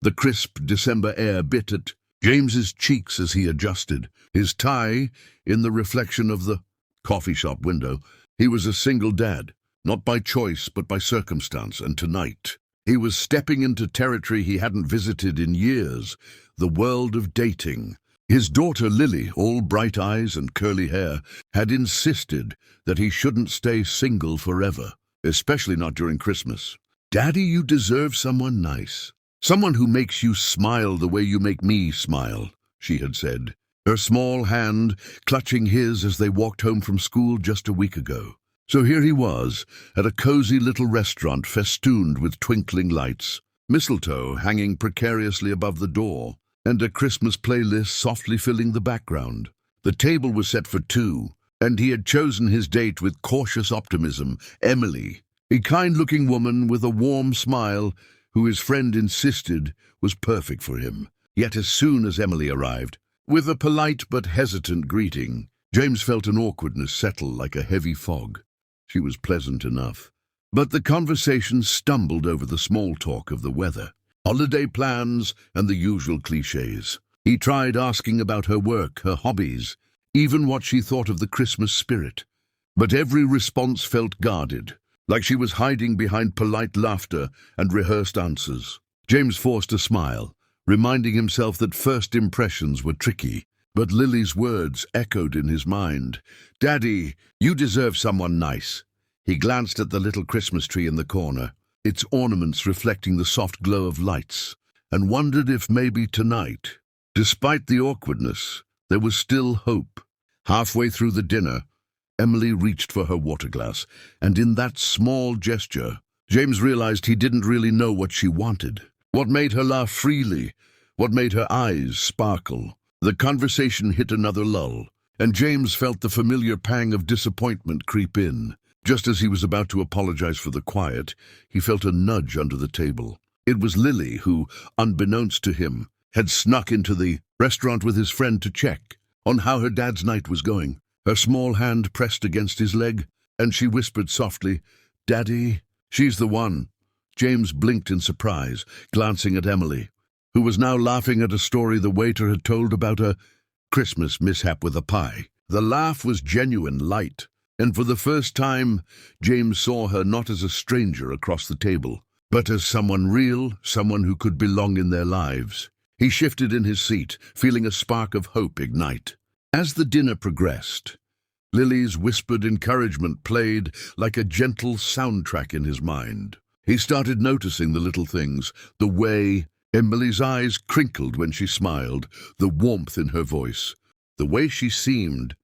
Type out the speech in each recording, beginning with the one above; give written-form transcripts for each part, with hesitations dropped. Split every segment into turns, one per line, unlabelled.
The crisp December air bit at James's cheeks as he adjusted his tie in the reflection of the coffee shop window. He was a single dad, not by choice but by circumstance, and tonight he was stepping into territory he hadn't visited in years, the world of dating. His daughter Lily, all bright eyes and curly hair, had insisted that he shouldn't stay single forever, especially not during Christmas. "Daddy, you deserve someone nice. Someone who makes you smile the way you make me smile," she had said, her small hand clutching his as they walked home from school just a week ago. So here he was, at a cozy little restaurant festooned with twinkling lights, mistletoe hanging precariously above the door, and a Christmas playlist softly filling the background. The table was set for two, and he had chosen his date with cautious optimism, Emily, a kind-looking woman with a warm smile who his friend insisted was perfect for him. Yet as soon as Emily arrived, with a polite but hesitant greeting, James felt an awkwardness settle like a heavy fog. She was pleasant enough, but the conversation stumbled over the small talk of the weather, holiday plans, and the usual cliches. He tried asking about her work, her hobbies, even what she thought of the Christmas spirit. But every response felt guarded, like she was hiding behind polite laughter and rehearsed answers. James forced a smile, reminding himself that first impressions were tricky. But Lily's words echoed in his mind. "Daddy, you deserve someone nice." He glanced at the little Christmas tree in the corner, its ornaments reflecting the soft glow of lights, and wondered if maybe tonight, despite the awkwardness, there was still hope. Halfway through the dinner, Emily reached for her water glass, and in that small gesture, James realized he didn't really know what she wanted. What made her laugh freely? What made her eyes sparkle? The conversation hit another lull, and James felt the familiar pang of disappointment creep in. Just as he was about to apologize for the quiet, he felt a nudge under the table. It was Lily who, unbeknownst to him, had snuck into the restaurant with his friend to check on how her dad's night was going. Her small hand pressed against his leg, and she whispered softly, "Daddy, she's the one." James blinked in surprise, glancing at Emily, who was now laughing at a story the waiter had told about a Christmas mishap with a pie. The laugh was genuine, light, and for the first time, James saw her not as a stranger across the table, but as someone real, someone who could belong in their lives. He shifted in his seat, feeling a spark of hope ignite. As the dinner progressed, Lily's whispered encouragement played like a gentle soundtrack in his mind. He started noticing the little things, the way Emily's eyes crinkled when she smiled, the warmth in her voice, the way she seemed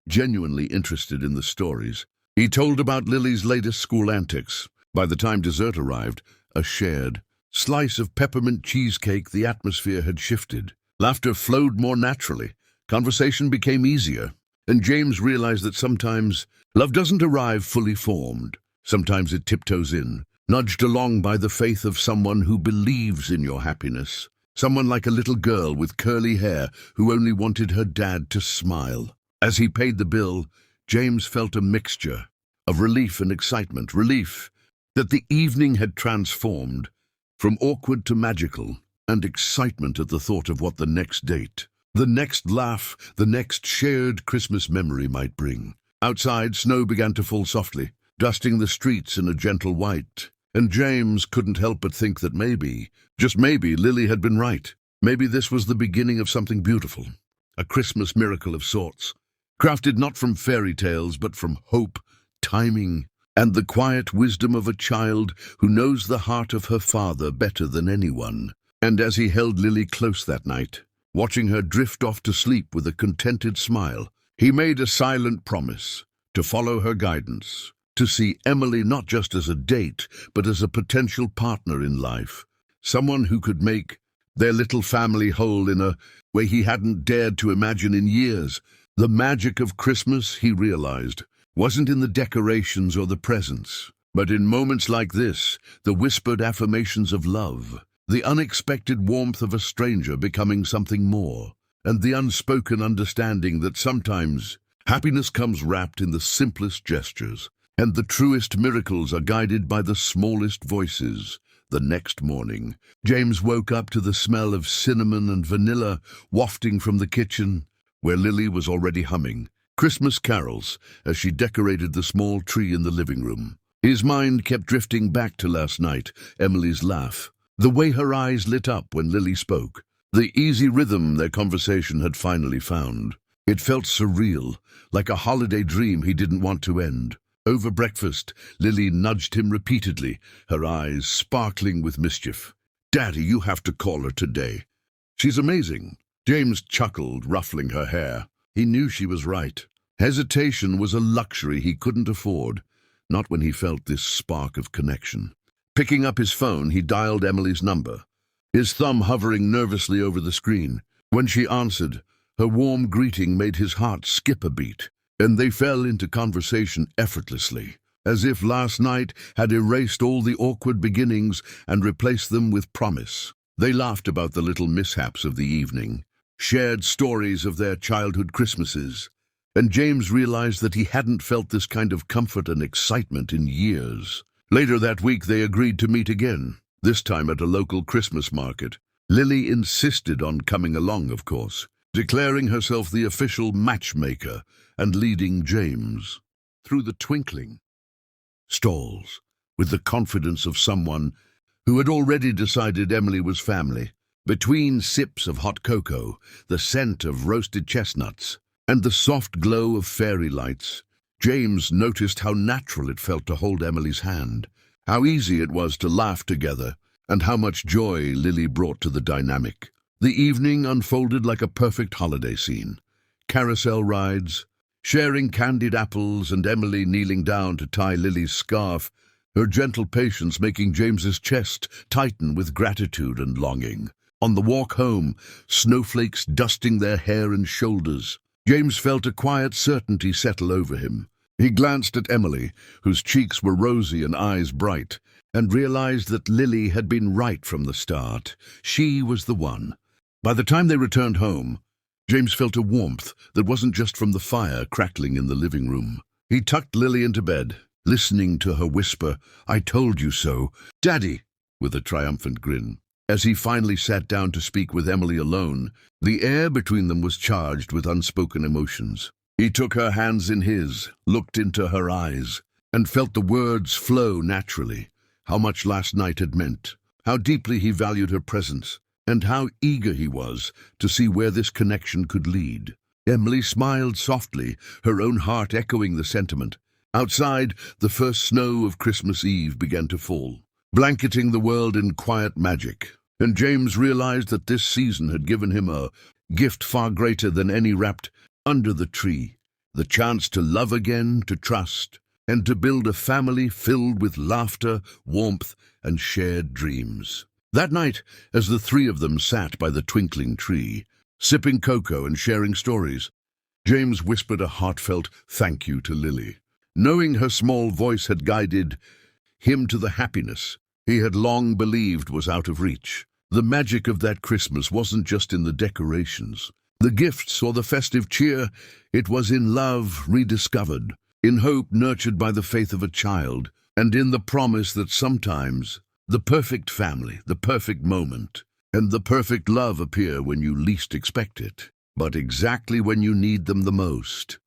genuinely interested in the stories. He told about Lily's latest school antics. By the time dessert arrived, a shared slice of peppermint cheesecake, the atmosphere had shifted. Laughter flowed more naturally. Conversation became easier, and James realized that sometimes love doesn't arrive fully formed. Sometimes it tiptoes in, nudged along by the faith of someone who believes in your happiness. Someone like a little girl with curly hair who only wanted her dad to smile. As he paid the bill, James felt a mixture of relief and excitement. Relief that the evening had transformed from awkward to magical, and excitement at the thought of what the next date, the next laugh, the next shared Christmas memory might bring. Outside, snow began to fall softly, dusting the streets in a gentle white, and James couldn't help but think that maybe, just maybe, Lily had been right. Maybe this was the beginning of something beautiful, a Christmas miracle of sorts, crafted not from fairy tales but from hope, timing, and the quiet wisdom of a child who knows the heart of her father better than anyone. And as he held Lily close that night, watching her drift off to sleep with a contented smile, he made a silent promise to follow her guidance, to see Emily not just as a date, but as a potential partner in life, someone who could make their little family whole in a way he hadn't dared to imagine in years. The magic of Christmas, he realized, wasn't in the decorations or the presents, but in moments like this, the whispered affirmations of love, the unexpected warmth of a stranger becoming something more, and the unspoken understanding that sometimes happiness comes wrapped in the simplest gestures, and the truest miracles are guided by the smallest voices. The next morning, James woke up to the smell of cinnamon and vanilla wafting from the kitchen, where Lily was already humming Christmas carols as she decorated the small tree in the living room. His mind kept drifting back to last night, Emily's laugh, the way her eyes lit up when Lily spoke, the easy rhythm their conversation had finally found. It felt surreal, like a holiday dream he didn't want to end. Over breakfast, Lily nudged him repeatedly, her eyes sparkling with mischief. "Daddy, you have to call her today. She's amazing." James chuckled, ruffling her hair. He knew she was right. Hesitation was a luxury he couldn't afford, not when he felt this spark of connection. Picking up his phone, he dialed Emily's number, his thumb hovering nervously over the screen. When she answered, her warm greeting made his heart skip a beat, and they fell into conversation effortlessly, as if last night had erased all the awkward beginnings and replaced them with promise. They laughed about the little mishaps of the evening, shared stories of their childhood Christmases, and James realized that he hadn't felt this kind of comfort and excitement in years. Later that week they agreed to meet again, this time at a local Christmas market. Lily insisted on coming along, of course, declaring herself the official matchmaker and leading James through the twinkling stalls with the confidence of someone who had already decided Emily was family. Between sips of hot cocoa, the scent of roasted chestnuts, and the soft glow of fairy lights, James noticed how natural it felt to hold Emily's hand, how easy it was to laugh together, and how much joy Lily brought to the dynamic. The evening unfolded like a perfect holiday scene. Carousel rides, sharing candied apples, and Emily kneeling down to tie Lily's scarf, her gentle patience making James's chest tighten with gratitude and longing. On the walk home, snowflakes dusting their hair and shoulders, James felt a quiet certainty settle over him. He glanced at Emily, whose cheeks were rosy and eyes bright, and realized that Lily had been right from the start. She was the one. By the time they returned home, James felt a warmth that wasn't just from the fire crackling in the living room. He tucked Lily into bed, listening to her whisper, "I told you so, Daddy," with a triumphant grin. As he finally sat down to speak with Emily alone, the air between them was charged with unspoken emotions. He took her hands in his, looked into her eyes, and felt the words flow naturally. How much last night had meant, how deeply he valued her presence, and how eager he was to see where this connection could lead. Emily smiled softly, her own heart echoing the sentiment. Outside, the first snow of Christmas Eve began to fall, blanketing the world in quiet magic, and James realized that this season had given him a gift far greater than any wrapped under the tree, the chance to love again, to trust, and to build a family filled with laughter, warmth, and shared dreams. That night, as the three of them sat by the twinkling tree, sipping cocoa and sharing stories, James whispered a heartfelt thank you to Lily, knowing her small voice had guided him to the happiness he had long believed was out of reach. The magic of that Christmas wasn't just in the decorations, the gifts, or the festive cheer. It was in love rediscovered, in hope nurtured by the faith of a child, and in the promise that sometimes the perfect family, the perfect moment, and the perfect love appear when you least expect it, but exactly when you need them the most.